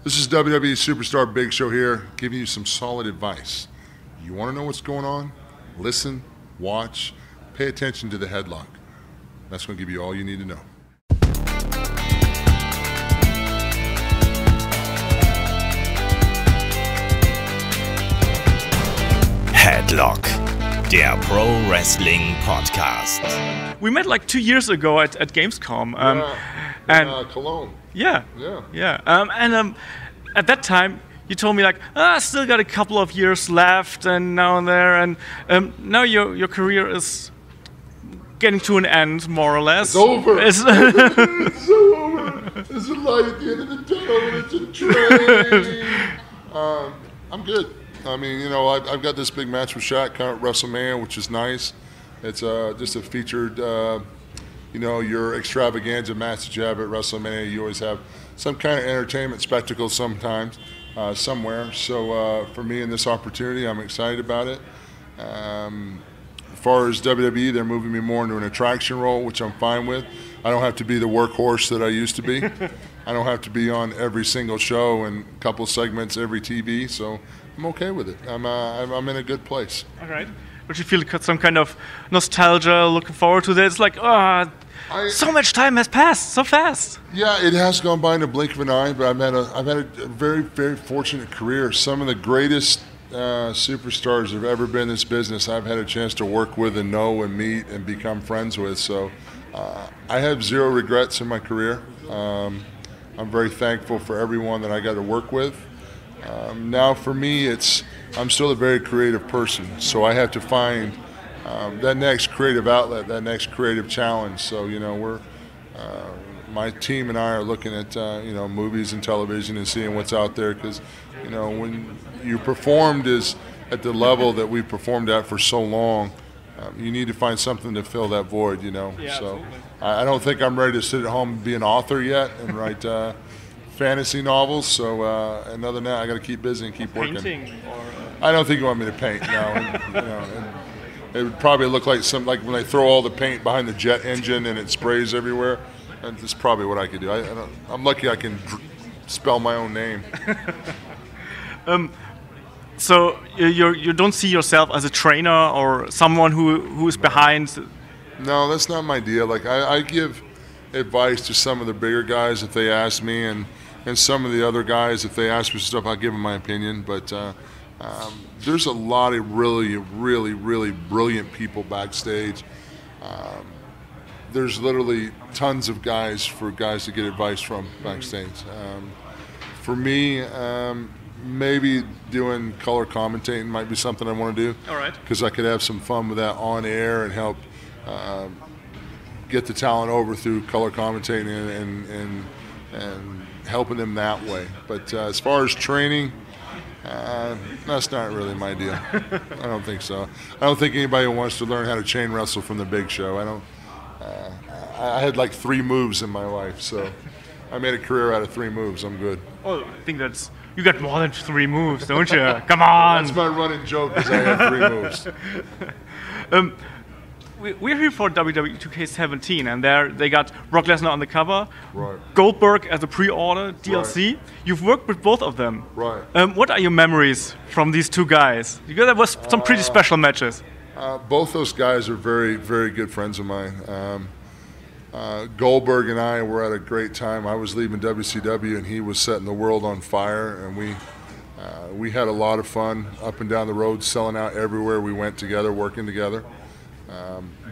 This is WWE Superstar Big Show here, giving you some solid advice. You want to know what's going on? Listen, watch, pay attention to the headlock. That's going to give you all you need to know. Headlock, der Pro Wrestling Podcast. We met like 2 years ago at Gamescom. Cologne. Yeah. At that time, you told me like, I still got a couple of years left, and now and there, and now your career is getting to an end, more or less. It's over. It's over. There's a light at the end of the tunnel. It's a train. I'm good. I mean, you know, I've got this big match with Shaq at WrestleMania, which is nice. It's just a featured, you know, your extravaganza match that you have at WrestleMania. You always have some kind of entertainment spectacle sometimes, somewhere. So for me in this opportunity, I'm excited about it. As far as WWE, they're moving me more into an attraction role, which I'm fine with. I don't have to be the workhorse that I used to be. I don't have to be on every single show and a couple of segments every TV, so I'm okay with it. I'm in a good place. All right. Would you feel some kind of nostalgia looking forward to this? It's like, so much time has passed so fast. Yeah, it has gone by in a blink of an eye, but I've had a very, very fortunate career. Some of the greatest superstars that have ever been in this business I've had a chance to work with and know and meet and become friends with. So I have zero regrets in my career. I'm very thankful for everyone that I got to work with. Now for me, I'm still a very creative person, so I have to find that next creative outlet, that next creative challenge. So, you know, my team and I are looking at, you know, movies and television and seeing what's out there, because, you know, when you performed at the level that we performed at for so long, you need to find something to fill that void, you know. Yeah, so absolutely. I don't think I'm ready to sit at home and be an author yet and write fantasy novels. So and other than that, I got to keep busy and keep working. Painting or I don't think you want me to paint. No, you know, and it would probably look like when they throw all the paint behind the jet engine and it sprays everywhere. And that's probably what I could do. I'm lucky I can spell my own name. So you don't see yourself as a trainer or someone who is behind? No, that's not my deal. Like I give advice to some of the bigger guys if they ask me, and some of the other guys if they ask me stuff, I'll give them my opinion. But there's a lot of really, really, really brilliant people backstage. There's literally tons of guys for guys to get advice from backstage. For me, maybe doing color commentating might be something I want to do. All right. Because I could have some fun with that on air and help get the talent over through color commentating and helping them that way. But as far as training, that's not really my deal. I don't think so. I don't think anybody wants to learn how to chain wrestle from the Big Show. I had like 3 moves in my life, so I made a career out of 3 moves. I'm good. Oh, I think you got more than 3 moves, don't you? Come on. That's my running joke, is I have 3 moves. We're here for WWE 2K17, and there they got Brock Lesnar on the cover, right. Goldberg as a pre-order DLC. Right. You've worked with both of them. Right. What are your memories from these 2 guys? Because there was some pretty special matches. Both those guys are very, very good friends of mine. Goldberg and I were at a great time. I was leaving WCW, and he was setting the world on fire, and we had a lot of fun up and down the road, selling out everywhere we went together, working together.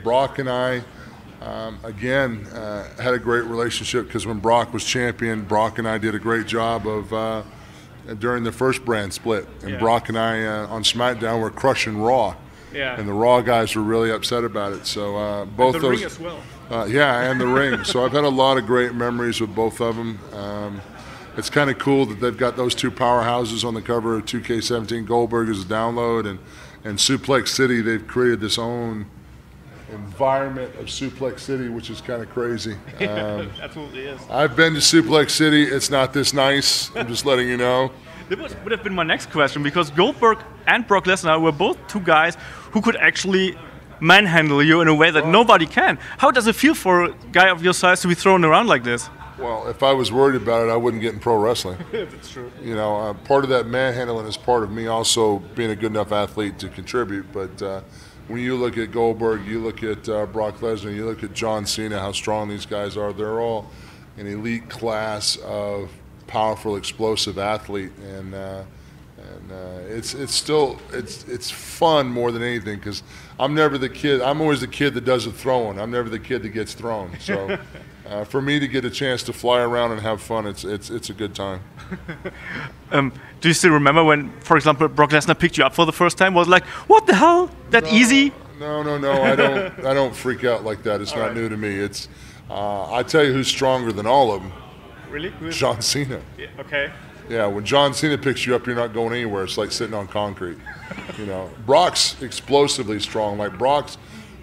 Brock and I, again, had a great relationship because when Brock was champion, Brock and I did a great job of during the first brand split. And yeah. Brock and I on SmackDown were crushing Raw. Yeah. And the Raw guys were really upset about it. So both and the those. Ring as well. Yeah, and the Ring. So I've had a lot of great memories with both of them. It's kind of cool that they've got those 2 powerhouses on the cover of 2K17. Goldberg is a download, and Suplex City, they've created this own environment of Suplex City, which is kind of crazy. Absolutely is. I've been to Suplex City. It's not this nice. I'm just letting you know. That would have been my next question, because Goldberg and Brock Lesnar were both 2 guys who could actually manhandle you in a way that nobody can. How does it feel for a guy of your size to be thrown around like this? Well, if I was worried about it, I wouldn't get in pro wrestling. That's true. You know, part of that manhandling is part of me also being a good enough athlete to contribute. But when you look at Goldberg, you look at Brock Lesnar, you look at John Cena, how strong these guys are. They're all an elite class of powerful, explosive athlete, and it's fun more than anything because I'm never the kid. I'm always the kid that does the throwing. I'm never the kid that gets thrown. So. For me to get a chance to fly around and have fun, it's a good time. Do you still remember when, for example, Brock Lesnar picked you up for the first time? Was it like, what the hell? That easy? No. I don't freak out like that. It's not new to me. It's I tell you who's stronger than all of them. Really? John Cena. Yeah, okay. Yeah, when John Cena picks you up, you're not going anywhere. It's like sitting on concrete. You know, Brock's explosively strong. Like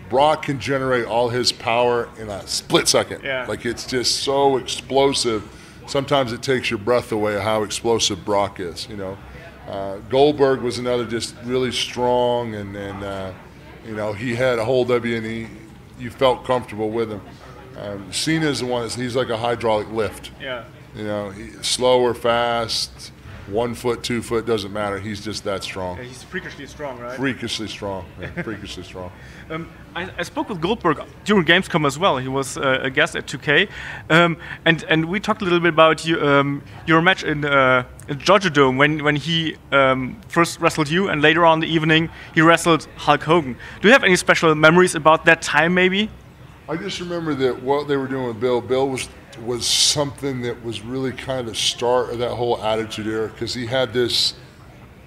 Brock can generate all his power in a split second. Yeah. Like it's just so explosive. Sometimes it takes your breath away how explosive Brock is. You know, Goldberg was another just really strong, and you know he had a hold of you, and you felt comfortable with him. Cena's the one he's like a hydraulic lift. Yeah. You know, slow or fast, 1 foot, 2 foot, doesn't matter. He's just that strong. Yeah, he's freakishly strong, right? Freakishly strong. Yeah, freakishly strong. I spoke with Goldberg during Gamescom as well. He was a guest at 2K, and we talked a little bit about your match in Georgia Dome when he first wrestled you, and later on in the evening he wrestled Hulk Hogan. Do you have any special memories about that time, maybe? I just remember that what they were doing with Bill was something that was really kind of the start of that whole Attitude Era, because he had this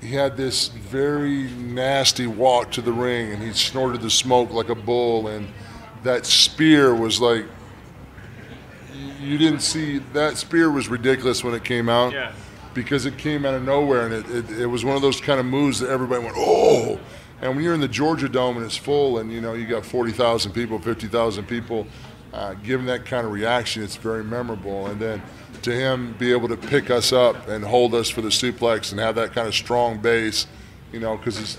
very nasty walk to the ring, and he snorted the smoke like a bull, and that spear was like, you didn't see, that spear was ridiculous when it came out. Yeah. Because it came out of nowhere, and it was one of those kind of moves that everybody went, oh! And when you're in the Georgia Dome and it's full, and you know you got 40,000 people, 50,000 people, given that kind of reaction, it's very memorable. And then to him be able to pick us up and hold us for the suplex and have that kind of strong base, you know, because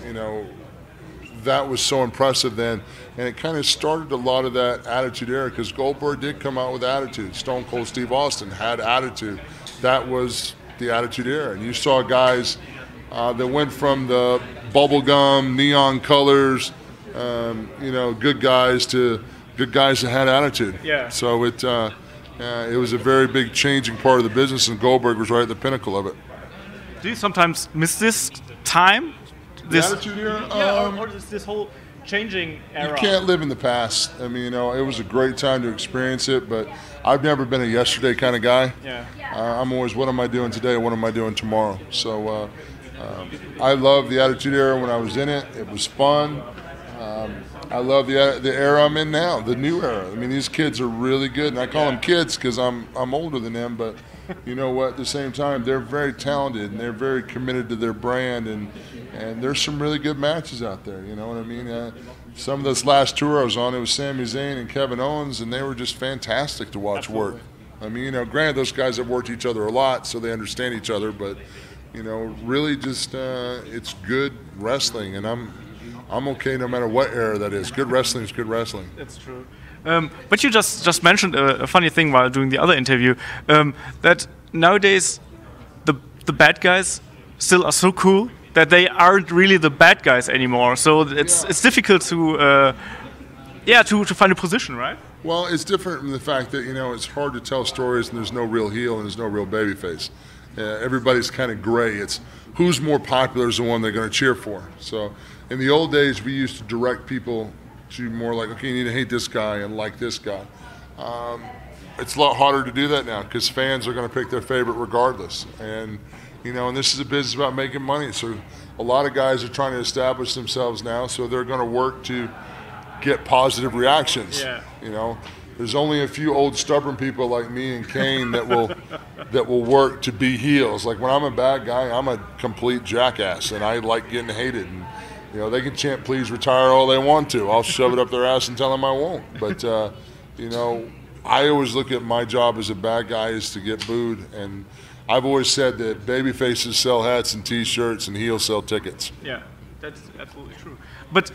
that was so impressive then, and it kind of started a lot of that Attitude Era, because Goldberg did come out with attitude. Stone Cold Steve Austin had attitude. That was the Attitude Era, and you saw guys that went from the bubblegum, neon colors, you know, good guys that had attitude. Yeah. So it was a very big changing part of the business, and Goldberg was right at the pinnacle of it. Do you sometimes miss this time? The Attitude Era? Yeah, or this whole changing era? You can't live in the past. I mean, you know, it was a great time to experience it, but I've never been a yesterday kind of guy. Yeah. I'm always, what am I doing today? What am I doing tomorrow? So I love the Attitude Era when I was in it. It was fun. I love the era I'm in now, the new era. I mean, these kids are really good, and I call them kids because I'm older than them. But you know what? At the same time, they're very talented and they're very committed to their brand, and there's some really good matches out there. You know what I mean? Some of this last tour I was on, it was Sami Zayn and Kevin Owens, and they were just fantastic to watch work. I mean, you know, granted, those guys have worked each other a lot, so they understand each other, but you know, really just it's good wrestling, and I'm okay no matter what era that is. Good wrestling is good wrestling. That's true. But you just mentioned a funny thing while doing the other interview, that nowadays the bad guys still are so cool that they aren't really the bad guys anymore. So it's difficult to find a position, right? Well, it's different in the fact that, you know, it's hard to tell stories and there's no real heel and there's no real babyface. Everybody's kind of gray. It's who's more popular is the one they're going to cheer for. So in the old days, we used to direct people to more like, okay, you need to hate this guy and like this guy. It's a lot harder to do that now because fans are going to pick their favorite regardless. And, you know, and this is a business about making money. So a lot of guys are trying to establish themselves now, so they're going to work to get positive reactions. Yeah. You know, there's only a few old stubborn people like me and Kane that will work to be heels. Like when I'm a bad guy, I'm a complete jackass, and I like getting hated. And you know, they can chant "Please retire" all they want to. I'll shove it up their ass and tell them I won't. But you know, I always look at my job as a bad guy is to get booed, and I've always said that baby faces sell hats and T-shirts and heels sell tickets. Yeah. That's absolutely true. But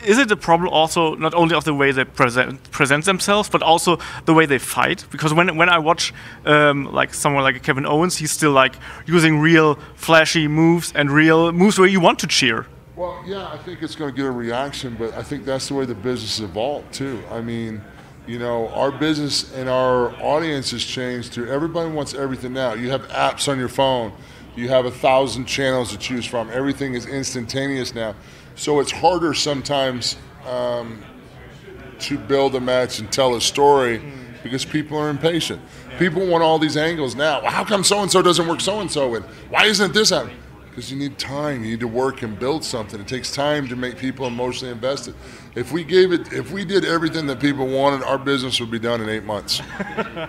is it a problem also not only of the way they present themselves, but also the way they fight? Because when I watch like someone like Kevin Owens, he's still like using real flashy moves and real moves where you want to cheer. Well, yeah, I think it's going to get a reaction, but I think that's the way the business evolved too. I mean, you know, our business and our audience has changed to everybody wants everything now. You have apps on your phone. You have 1,000 channels to choose from. Everything is instantaneous now. So it's harder sometimes to build a match and tell a story because people are impatient. People want all these angles now. Well, how come so-and-so doesn't work so-and-so? And why isn't this happening? Because you need time. You need to work and build something. It takes time to make people emotionally invested. If we did everything that people wanted, our business would be done in 8 months.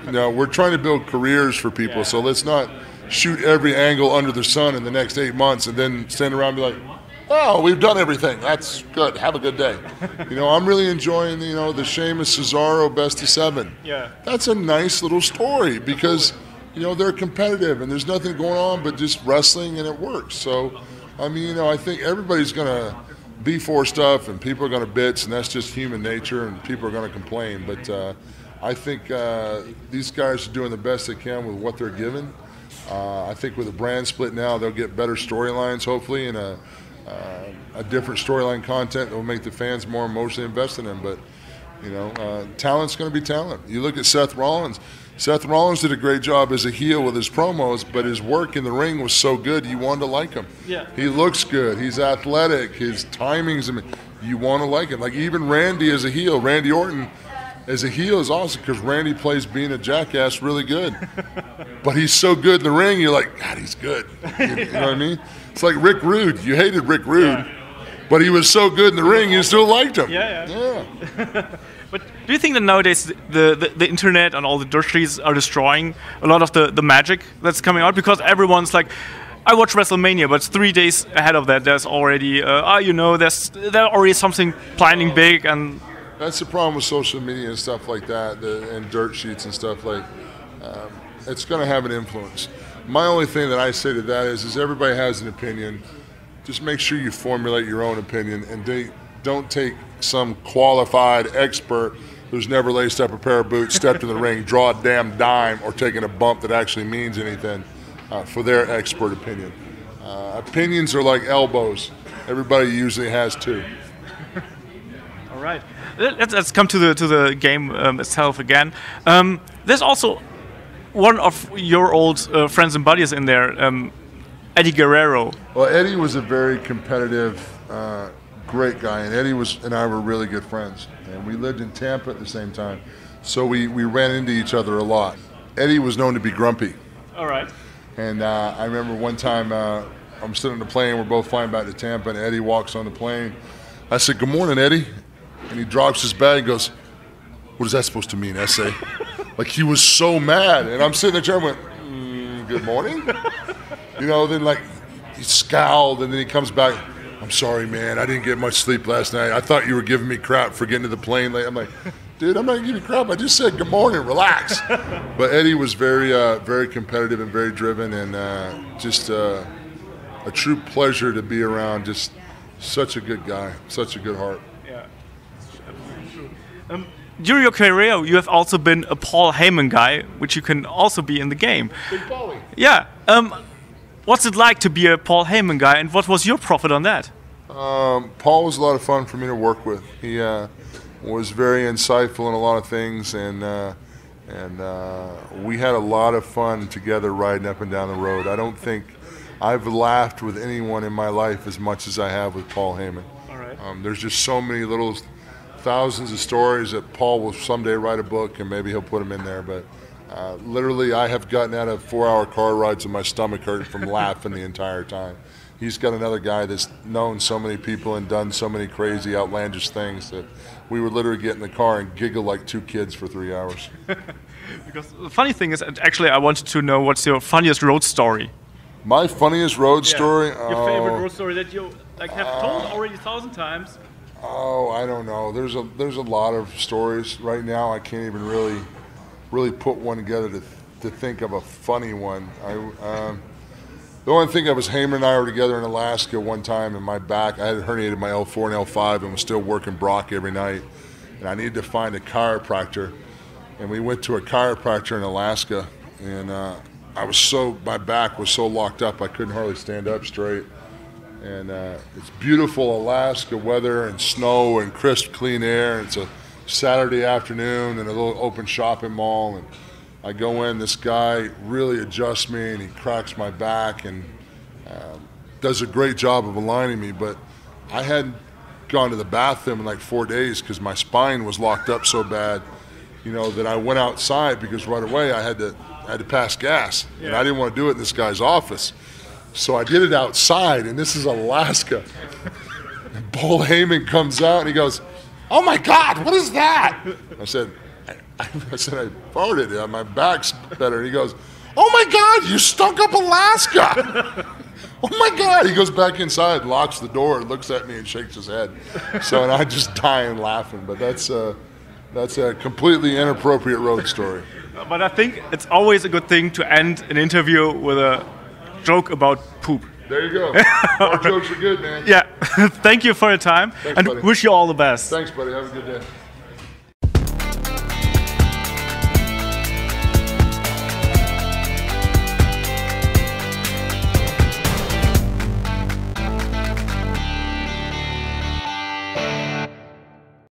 You know, we're trying to build careers for people, so let's not shoot every angle under the sun in the next 8 months and then stand around and be like, oh, we've done everything. That's good. Have a good day. You know, I'm really enjoying, you know, the Sheamus Cesaro best of 7. Yeah. That's a nice little story because, you know, they're competitive and there's nothing going on but just wrestling and it works. So, I mean, you know, I think everybody's going to be for stuff and people are going to bitch and that's just human nature and people are going to complain. But I think these guys are doing the best they can with what they're given. I think with a brand split now, they'll get better storylines, hopefully, and a different storyline content that will make the fans more emotionally invested in. But, you know, talent's going to be talent. You look at Seth Rollins. Seth Rollins did a great job as a heel with his promos, but his work in the ring was so good you wanted to like him. Yeah. He looks good. He's athletic. His timing's, you want to like him. Like even Randy as a heel, Randy Orton as a heel is awesome because Randy plays being a jackass really good. But he's so good in the ring, you're like, God, he's good. You know what I mean? It's like Rick Rude. You hated Rick Rude, but he was so good in the ring, you still liked him. Yeah. But do you think that nowadays the internet and all the dirt sheets are destroying a lot of the magic that's coming out? Because everyone's like, I watch WrestleMania, but 3 days ahead of that, there's already, there's already something planning big, and that's the problem with social media and stuff like that, and dirt sheets and stuff like. It's going to have an influence. My only thing that I say to that is everybody has an opinion. Just make sure you formulate your own opinion, and don't take some qualified expert who's never laced up a pair of boots, stepped in the ring, draw a damn dime, or taken a bump that actually means anything for their expert opinion. Opinions are like elbows. Everybody usually has two. All right. Let's come to the game itself again. There's also one of your old friends and buddies in there, Eddie Guerrero. Well, Eddie was a very competitive, great guy, and Eddie and I were really good friends. And we lived in Tampa at the same time, so we ran into each other a lot. Eddie was known to be grumpy. All right. And I remember one time I'm sitting on the plane, we're both flying back to Tampa, and Eddie walks on the plane. I said, "Good morning, Eddie." And he drops his bag and goes, "What is that supposed to mean, essay?" Like he was so mad. And I'm sitting there and went, "Good morning?" You know, then like he scowled and then he comes back, "I'm sorry, man, I didn't get much sleep last night. I thought you were giving me crap for getting to the plane late." I'm like, "Dude, I'm not giving you crap. I just said good morning, relax." But Eddie was very, very competitive and very driven and just a true pleasure to be around. Just such a good guy, such a good heart. Yeah. During your career, you have also been a Paul Heyman guy, which you can also be in the game. Big Paulie. Yeah. What's it like to be a Paul Heyman guy, and what was your profit on that? Paul was a lot of fun for me to work with. He was very insightful in a lot of things, and we had a lot of fun together riding up and down the road. I don't think I've laughed with anyone in my life as much as I have with Paul Heyman. All right. There's just so many little thousands of stories that Paul will someday write a book and maybe he'll put them in there. But literally, I have gotten out of 4-hour car rides with my stomach hurting from laughing the entire time. He's got another guy that's known so many people and done so many crazy, outlandish things that we would literally get in the car and giggle like two kids for 3 hours. Because the funny thing is, actually, I wanted to know what's your funniest road story. My funniest road story? Your favorite road story that you have told already 1,000 times. Oh, I don't know. There's a lot of stories right now. I can't even really put one together to think of a funny one. The only thing Heyman and I were together in Alaska one time, and my back, I had herniated my L4 and L5 and was still working Brock every night. And I needed to find a chiropractor. And we went to a chiropractor in Alaska, and my back was so locked up I couldn't hardly stand up straight. And it's beautiful Alaska weather and snow and crisp, clean air. And it's a Saturday afternoon in a little open shopping mall, and I go in, this guy really adjusts me and he cracks my back and does a great job of aligning me, but I hadn't gone to the bathroom in like 4 days because my spine was locked up so bad, you know, that I went outside because right away I had to pass gas, and I didn't want to do it in this guy's office. So I did it outside, and this is Alaska. And Paul Heyman comes out and he goes, "Oh my God, what is that?" I said, I farted. My back's better. And he goes, "Oh my God, you stunk up Alaska." "Oh my God." He goes back inside, locks the door, looks at me and shakes his head. So, and I just dying laughing. But that's a completely inappropriate road story. But I think it's always a good thing to end an interview with a joke about poop. There you go. Our jokes are good, man. Yeah. Thank you for your time. Thanks, and buddy. Wish you all the best. Thanks, buddy. Have a good day.